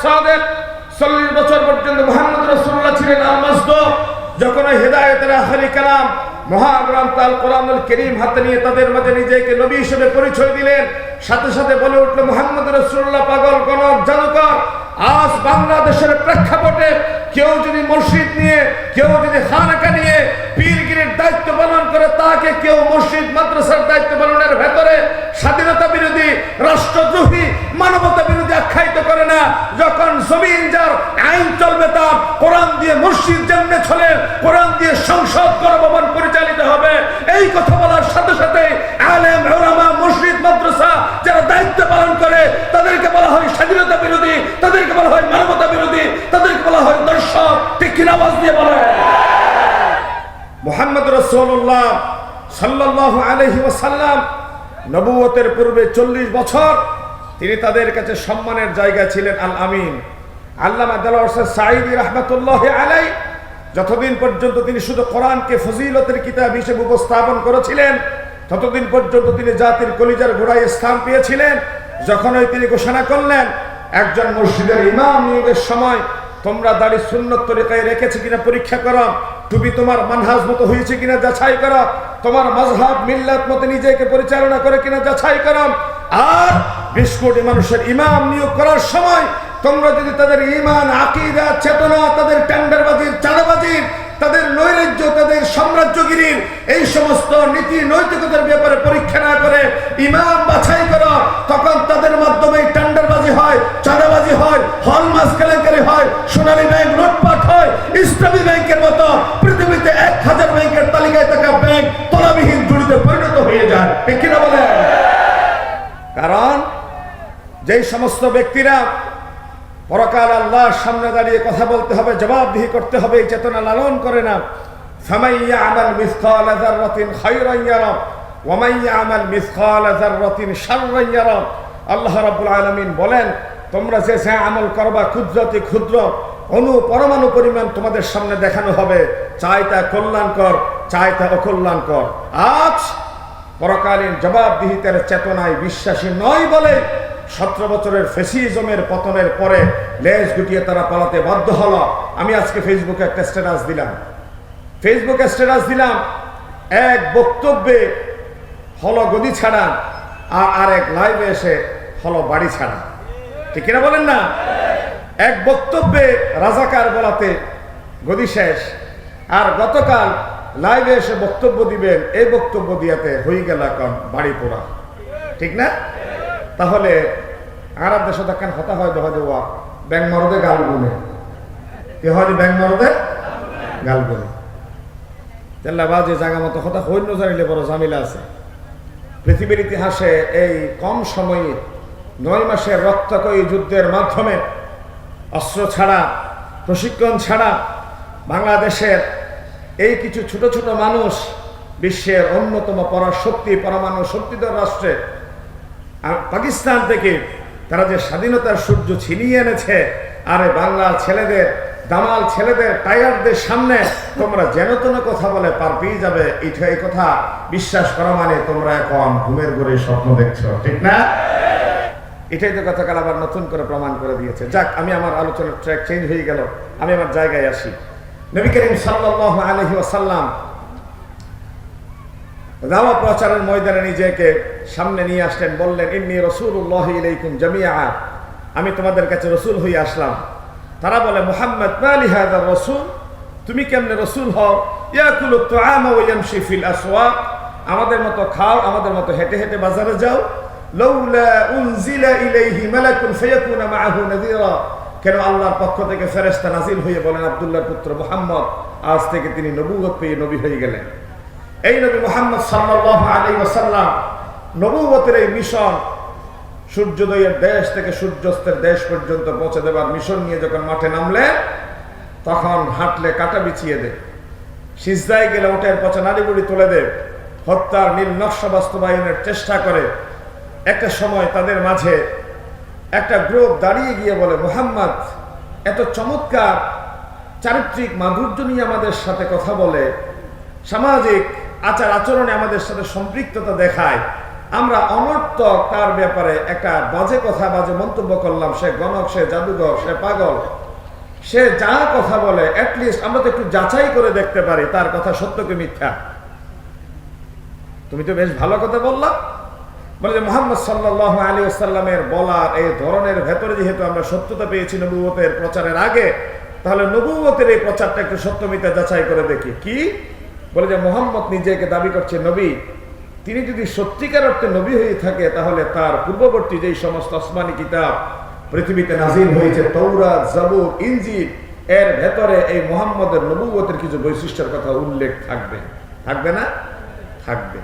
সাদেক 40 বছর পর্যন্ত মুহাম্মদ রাসূলুল্লাহ ছিলেন আল-মাসদুক। যখন ওই হেদায়েতের আখেরি কালাম মহাগ্রন্থ আল কোরআনুল কারীম হাতে নিয়ে তাদের মাঝে নিজেকে নবী হিসেবে পরিচয় দিলেন, সাথে সাথে বলে উঠল মুহাম্মদ রাসূলুল্লাহ পাগল গণক জাদুকর। আজ বাংলাদেশের প্রেক্ষাপটে কেউ যদি মসজিদ নিয়ে, কেউ যদি খানকা নিয়ে পীরগিরির দায়িত্ব পালন করে, তাকে কেউ মসজিদ মাদ্রাসার দায়িত্ব পালনের ভেতরে স্বাধীনতা বিরোধী, রাষ্ট্রদ্রোহী, মানবতা বিরোধী আখ্যায়িত করে না। যখন জমিন যার আইন চলবে তার, কোরআন দিয়ে মসজিদ যেমনে চলে, কোরআন দিয়ে সংসদ গণভবন পরিচালিত হবে, এই কথা বলার সাথে সাথে আলেম উলামা মসজিদ মাদ্রাসা যারা দায়িত্ব পালন করে তাদেরকে বলা হয় স্বাধীনতা বিরোধী, তাদেরকে বলা হয় মানবতা বিরোধী, তাদেরকে বলা হয় দর্শক। ঠিক কিনা আওয়াজ দিয়ে বলে। মুহাম্মদ রাসূলুল্লাহ সাল্লাল্লাহু আলাইহি ওয়াসাল্লাম নবুয়তের পূর্বে 40 বছর তিনি তাদের কাছে সম্মানের জায়গা ছিলেন। আল আমিন আল্লামা দেলোয়ার সাঈদী রাহমাতুল্লাহি আলাইহি যতদিন পর্যন্ত তিনি শুধু কোরআনকে ফজিলতের কিতাব হিসেবে উপস্থাপন করেছিলেন, ততদিন পর্যন্ত তিনি জাতির কলিজার গোড়ায় স্থান পেয়েছিলেন। যখনই তিনি ঘোষণা করলেন একজন মসজিদের ইমাম নিয়োগের সময় তোমরা দাড়ি সুন্নত তরিকায় রেখেছে কিনা পরীক্ষা করো, টুপি তোমার মানহাজ মতো হয়েছে কিনা যাচাই করো, তোমার মাযহাব মিল্লাত মতে নিজেকে পরিচালনা করে কিনা যাচাই করো, আর 20 কোটি মানুষের ইমাম নিয়োগ করার সময় তোমরা যদি তাদের ঈমান, আকীদা, চেতনা, তাদের টেন্ডারবাজির, চাঁদাবাজির, তাদের নৈরাজ্য, তাদের সাম্রাজ্যগিরির এই সমস্ত নীতি নৈতিকতার ব্যাপারে পরীক্ষা না করে ইমাম বাছাই করো, তখন তাদের মাধ্যমে টেন্ডারবাজি হয়, চাঁদাবাজি হয়, হলমার্ক কেলেঙ্কারি হয়, সোনালী ব্যাংক লুটপাট হয়, ইসলামী ব্যাংকের মতো পৃথিবীতে 1000 ব্যাংকের তালিকায় থাকা ব্যাংক তলাবিহীন জড়িতে পরিণত হয়ে যায়। ঠিক কিনা বলে? কারণ যেই সমস্ত ব্যক্তিরা পরকাল আল্লাহর সামনে দাঁড়িয়ে কথা বলতে হবে, জবাবদিহি করতে হবে, এই চেতনা লালন করে না। ফামান ইয়ামাল মিসকালা যাররাতিন খায়রান ইয়ারা ওয়া মান ইয়ামাল মিসকালা যাররাতিন শাররান ইয়ারা। আল্লাহ রাব্বুল আলামিন বলেন, তোমরা যে আমল করবা ক্ষুদ্রাতি ক্ষুদ্র অণু পরমাণু পরিমাণ তোমাদের সামনে দেখানো হবে, চাই তা কল্যাণকর, চাই তা অকল্যাণকর। আজ পরকালীন জবাবদিহিতার চেতনায় বিশ্বাসী নয় বলে 17 বছরের ফ্যাসিজমের পতনের পরে লেজ গুটিয়ে তারা পালাতে বাধ্য হলো। আমি আজকে ফেসবুকে একটা স্ট্যাটাস দিলাম, এক বক্তব্যে হলো গদি ছাড়া, আর আরেক লাইভে এসে হলো বাড়ি ছাড়া। ঠিক কিনা বলেন না? এক বক্তব্যে রাজাকার বলাতে গদি শেষ, আর গতকাল লাইভে এসে বক্তব্য দিবেন, এই বক্তব্য দিয়াতে হয়ে গেল এখন বাড়ি পোড়া। ঠিক না? তাহলে আরব দেশে দেখেন হতা হয় দেখা দেওয়া ব্যাং মরদে গাল গুনে, কে হয় ব্যাং মরদে গাল গুনে তেল্লাবাজে জায়গা মতো হতা হইন্য জানিলে বড় ঝামেলা আছে। পৃথিবীর ইতিহাসে এই কম সময়ে 9 মাসের রক্তক্ষয়ী যুদ্ধের মাধ্যমে অস্ত্র ছাড়া, প্রশিক্ষণ ছাড়া বাংলাদেশের এই কিছু ছোট ছোট মানুষ বিশ্বের অন্যতম পরাশক্তি, পরমাণু শক্তিধর রাষ্ট্রে পাকিস্তান থেকে তারা যে স্বাধীনতার সূর্য ছিনিয়ে এনেছে, আরে বাংলার ছেলেদের, দামাল ছেলেদের, টাইগারদের সামনে তোমরা যেন তেন কথা বলে পার পেয়ে যাবে, এই কথা বিশ্বাস করা মানে তোমরা এখন ঘুমের ঘরে স্বপ্ন দেখছো। ঠিক না? এটাই তো গতকাল আবার নতুন করে প্রমাণ করে দিয়েছে। যাক, আমি আমার আলোচনার ট্র্যাক চেঞ্জ হয়ে গেল, আমি আমার জায়গায় আসি। নবী করিম সাল্লাল্লাহু আলাইহি ওয়াসাল্লাম দাওয়া প্রচারের ময়দানে নিজেকে সামনে নিয়ে আসলেন, বললেন, ইন্নী রাসূলুল্লাহি ইলাইকুম জামিআ, আমি তোমাদের কাছে রসুল হয়ে আসলাম। তারা বলে, মুহাম্মদ মা লিহাযা রাসূল, তুমি কেমনে রসুল হও? ইয়াকুলু তুআমা ওয়া ইয়ামশি ফিল আসওয়াক, আমাদের মতো খাও, আমাদের মতো হেঁটে হেঁটে বাজারে যাও। লাউলা উনজিলা ইলাইহি মালাকুন ফায়াকুনা মাআহু নাযীরা, কেন আল্লাহর পক্ষ থেকে ফেরেশতা নাজিল হয়ে বলেন আব্দুল্লাহর পুত্র মুহাম্মদ আজ থেকে তিনি নবুয়ত পেয়ে নবী হয়ে গেলেন। এই নবী মুহাম্মদ সাল্লাল্লাহু আলাইহি ওয়াসাল্লাম নবুয়তের এই মিশন, সূর্যোদয়ের দেশ থেকে সূর্যাস্তের দেশ পর্যন্ত পৌঁছে দেবার মিশন নিয়ে যখন মাঠে নামলেন, তখন হাঁটলে কাটা বিছিয়ে দে, সিজদায় গেলে ওটের পচা নাড়িবুড়ি তুলে দে, হত্যার নীল নকশা বাস্তবায়নের চেষ্টা করে। একটা সময় তাদের মাঝে একটা গ্রুপ দাঁড়িয়ে গিয়ে বলে, মুহাম্মদ এত চমৎকার চারিত্রিক মাধুর্য নিয়ে আমাদের সাথে কথা বলে, সামাজিক আচার আচরণে আমাদের সাথে সম্পৃক্ততা দেখায়, আমরা অনর্থক তার ব্যাপারে একটা বাজে কথা, বাজে মন্তব্য করলাম, সে গণক, সে জাদুঘর, সে পাগল, সে যা কথা বলে, অ্যাটলিস্ট আমরা তো একটু যাচাই করে দেখতে পারি তার কথা সত্য কি মিথ্যা। তুমি তো বেশ ভালো কথা বললা, বলে যে মুহাম্মদ সাল্লাল্লাহু আলাইহি ওয়াসাল্লামের বলার এই ধরনের ভেতরে যেহেতু আমরা সত্যতা পেয়েছি নবুয়তের প্রচারের আগে, তাহলে নবুয়তের এই প্রচারটা একটু সত্য মিথ্যা যাচাই করে দেখি। কি বলে যে মুহাম্মদ নিজেকে দাবি করছে নবী, তিনি যদি সত্যিকার অর্থে নবী হয়ে থাকে তাহলে তার পূর্ববর্তী যেই সমস্ত আসমানি কিতাব পৃথিবীতে নাজিল হয়েছে, তাওরাত, জাবুর, ইনজিল, এর ভেতরে এই মুহাম্মদের নবুয়তের কিছু বৈশিষ্ট্যের কথা উল্লেখ থাকবে। থাকবে না? থাকবে।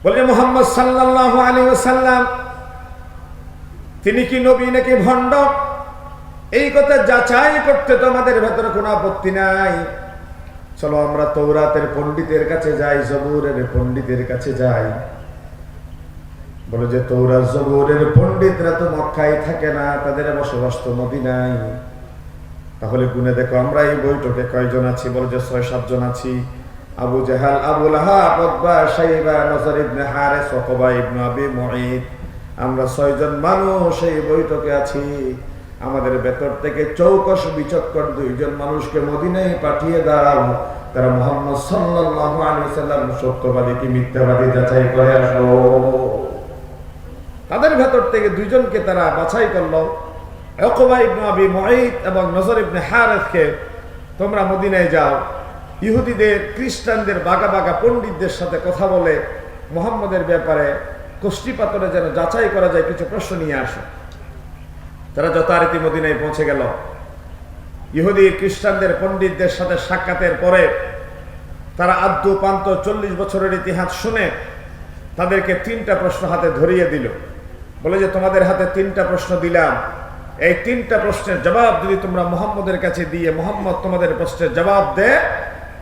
বলে মুহাম্মদ সাল্লাল্লাহু আলাইহি ওয়াসাল্লাম তিনি কি নবী নাকি ভণ্ড, এই কথা যাচাই করতে তো আমাদের ভেতরে কোনো আপত্তি নাই। চলো আমরা তাওরাতের পণ্ডিতের কাছে যাই, জবুরের পণ্ডিতের কাছে যাই। বলে যে তাওরাত জবুরের পণ্ডিতরা তো মক্কায় থাকে না, তাদের বসবাস তো মদিনায়। তাহলে গুনে দেখো আমরা এই বৈঠকে কয়জন আছি? বলে যে 6-7 জন আছি। আবু জাহাল, আবু লাহাব, উতবা, শাইবা, নজর ইবনে হারিস, উকবা ইবনে আবি মুঈত, আমরা 6 জন মানুষ এই বৈঠকে আছি। আমাদের ভেতর থেকে চৌকস বিচক্ষণ 2 জন মানুষকে মদিনায় পাঠিয়ে দাও, তারা মুহাম্মদ সাল্লাল্লাহু আলাইহি ওয়াসাল্লাম সত্যবাদী কি মিথ্যাবাদী যাচাই করে আসো। তাদের ভেতর থেকে 2 জনকে তারা বাছাই করলো, উকবা ইবনে আবি মুঈত এবং নজর ইবনে হারিসকে, তোমরা মদিনায় যাও, ইহুদিদের, খ্রিস্টানদের বাগা বাগা পণ্ডিতদের সাথে কথা বলে মুহাম্মদের ব্যাপারে কষ্টি পাথরে যেন যাচাই করা যায় কিছু প্রশ্ন নিয়ে আসে। তারা যথারীতি মদিনায় পৌঁছে গেল। ইহুদি খ্রিস্টানদের পণ্ডিতদের সাথে সাক্ষাতের পরে তারা আদ্য পান্ত 40 বছরের ইতিহাস শুনে তাদেরকে 3টা প্রশ্ন হাতে ধরিয়ে দিল। বলে যে তোমাদের হাতে 3টা প্রশ্ন দিলাম, এই 3টা প্রশ্নের জবাব যদি তোমরা মুহাম্মদের কাছে দিয়ে মুহাম্মদ তোমাদের প্রশ্নের জবাব দেয়,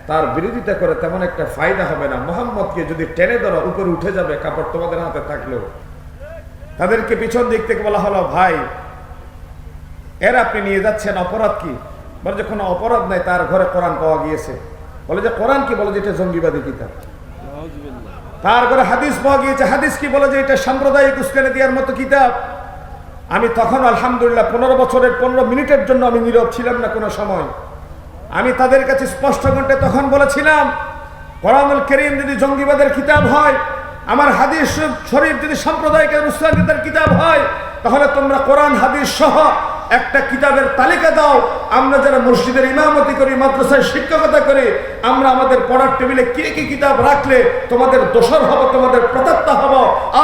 তার বিরোধিতা করে তেমন একটা ফায়দা হবে না। মুহাম্মদকে যদি টেনে ধরো উপরে উঠে যাবে কাপড় তোমাদের হাতে থাকলেও। তাদেরকে পিছন দিক থেকে বলা হলো, ভাই এর আপনি নিয়ে যাচ্ছেন, অপরাধ কি? বলে যে কোনো অপরাধ নাই, তার ঘরে কোরআন পাওয়া গিয়েছে। বলে যে কোরআন কি? বলে যে এটা জঙ্গিবাদী কিতাব। তার ঘরে হাদিস পাওয়া গিয়েছে। হাদিস কি? বলে যে এটা সাম্প্রদায়িক উস্কানি দেওয়ার মতো কিতাব। আমি তখন আলহামদুলিল্লাহ 15 বছরের 15 মিনিটের জন্য আমি নীরব ছিলাম না কোনো সময়। আমি তাদের কাছে স্পষ্ট কণ্ঠে তখন বলেছিলাম, কোরআনুল কারীম যদি জঙ্গিবাদের কিতাব হয়, আমার হাদিস শরীফ যদি সাম্প্রদায়িক উস্কানিদের কিতাব হয়, তাহলে তোমরা কোরআন হাদিস সহ একটা কিতাবের তালিকা দাও। আমরা যারা মসজিদের ইমামতি করি, মাদ্রাসায় শিক্ষকতা করি, আমরা আমাদের পড়ার টেবিলে কি কি কিতাব রাখলে তোমাদের দোষর হব, তোমাদের প্রতাপ্তা হব,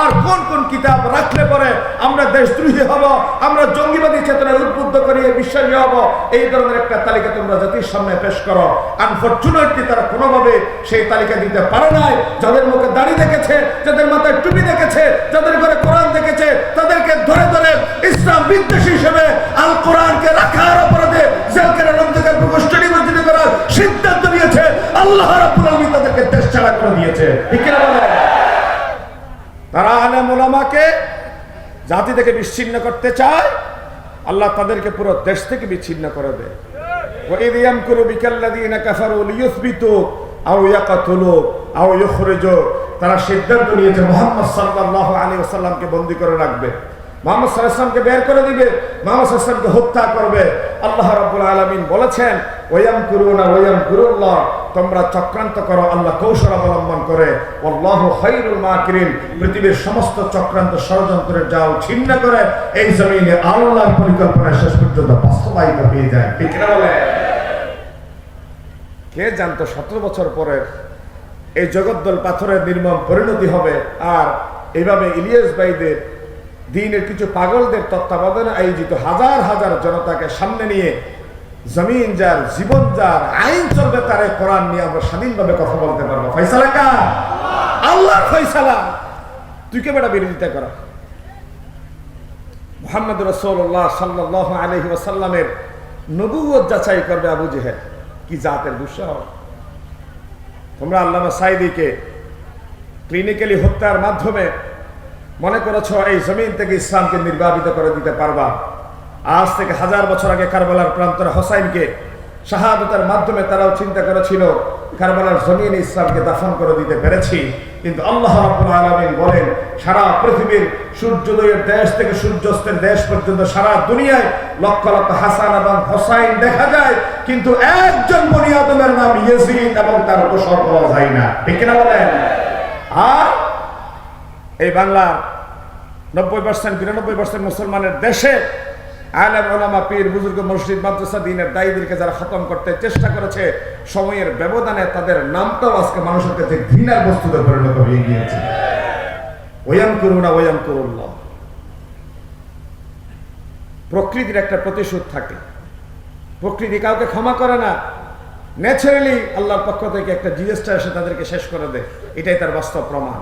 আর কোন কোন কিতাব রাখলে পরে আমরা দেশদ্রোহী হব, আমরা জঙ্গিবাদী চেতনায় উদ্বুদ্ধ করিয়ে বিশ্বাসী হব, এই ধরনের একটা তালিকা তোমরা জাতির সামনে পেশ করো। আনফরচুনেটলি তারা কোনোভাবে সেই তালিকা দিতে পারে নাই। যাদের মুখে দাড়ি দেখেছে, যাদের মাথায় টুপি দেখেছে, যাদের ঘরে কোরআন দেখেছে, তাদেরকে ধরে ধরে ইসলাম বিদ্বেষী হিসেবে আল কোরআনকে রাখার অপরাধে জেলখানার অন্ধকার প্রকোষ্ঠ নিমজ্জিত করার সিদ্ধান্ত নিয়েছে। আল্লাহ রাব্বুল আলামিন তাদেরকে দেশ ছাড়া করে দিয়েছে। ঠিক কিনা বলেন? তারা আলেম ওলামাকে জাতি থেকে বিচ্ছিন্ন করতে চায়, আল্লাহ তাদেরকে পুরো দেশ থেকে বিচ্ছিন্ন করে দেয়। ওয়াইদ ইয়ামকুরু বিকাল্লাযীনা কাফারু লিইয়ুসবিতুক আও ইয়াকতুলুক আও ইউখরিজুক, তারা সিদ্ধান্ত নিয়েছে মুহাম্মদ সাল্লাল্লাহু আলাইহি ওয়াসাল্লামকে বন্দী করে রাখবে, মুহাম্মদ সাল্লাল্লাহু আলাইহি ওয়াসাল্লামকে বের করে দিবে, মুহাম্মদ সাল্লাল্লাহু আলাইহি ওয়াসাল্লামকে হত্যা করবে। আল্লাহ রাব্বুল আলামিন বলেছেন, ওয়ায়ামকুরুনা ওয়ায়ামকুরুল্লাহ, তোমরা চক্রান্ত করো, আল্লাহ কৌশল অবলম্বন করে। আল্লাহু খায়রুল মাকিরিন, পৃথিবীর সমস্ত চক্রান্ত ষড়যন্ত্রের জাল ছিন্ন করে এই জমিনে আল্লাহর পরিকল্পনা শেষ পর্যন্ত বাস্তবায়িত হয়ে যায়। ঠিক না বলে? কে জানতো 17 বছর পরে এই জগদ্দল পাথরের নির্মম পরিণতি হবে। আর এইভাবে ইলিয়াস ভাইদের দিনের কিছু পাগলদের তত্ত্বাবধানে আয়োজিত হাজার হাজার জনতাকে সামনে নিয়ে জমিন যার, জীবন যার, আইন চলবে তার, কোরআন নিয়ে আমরা স্বাধীনভাবে কথা বলতে পারবো। ফয়সালা কার? আল্লাহর ফয়সালা। তুই কে বেটা বিরোধিতা করা? মুহাম্মদ রাসূলুল্লাহ সাল্লাল্লাহু আলাইহি ওয়াসাল্লামের নবুয়ত যাচাই করবে আবু জেহেল। কি জাতের দুঃসাহস! তোমরা আল্লামা সাঈদীকে ক্লিনিক্যালি হত্যার মাধ্যমে মনে করেছ এই জমিন থেকে ইসলামকে নির্বাপিত করে দিতে পারবা। আজ থেকে 1000 বছর আগে কারবালার প্রান্তরে হোসাইনকে শাহাদাতের মাধ্যমে তারাও চিন্তা করেছিল কারবালার জমিনে ইসলামকে দাফন করে দিতে পেরেছি। কিন্তু আল্লাহ রাব্বুল আলামিন বলেন সারা পৃথিবীর সূর্যোদয়ের দেশ থেকে সূর্যাস্তের দেশ পর্যন্ত সারা দুনিয়ায় লক্ষ লক্ষ হাসান এবং হোসাইন দেখা যায়, কিন্তু একজন বনি আদমের নাম ইয়াজিদ এবং তার দোসর পাওয়া যায় না। ঠিক না বলেন? আর এই বাংলার 90% 92% মুসলমানের দেশে আলেম ওলামা পীর বুজুর্গ মসজিদ মাদ্রাসা দ্বীনের দায়ীদেরকে যারা খতম করতে চেষ্টা করেছে, সময়ের ব্যবধানে তাদের নামটাও আজকে মানুষের কাছে ঘৃণার বস্তুতে পরিণত হয়ে গিয়েছে। ওয়ায়ামকুরুনা ওয়ায়ামকুরুল্লাহ। প্রকৃতির একটা প্রতিশোধ থাকে, প্রকৃতি কাউকে ক্ষমা করে না। ন্যাচারালি আল্লাহর পক্ষ থেকে একটা জিনিসটা এসে তাদেরকে শেষ করে দেয়, এটাই তার বাস্তব প্রমাণ।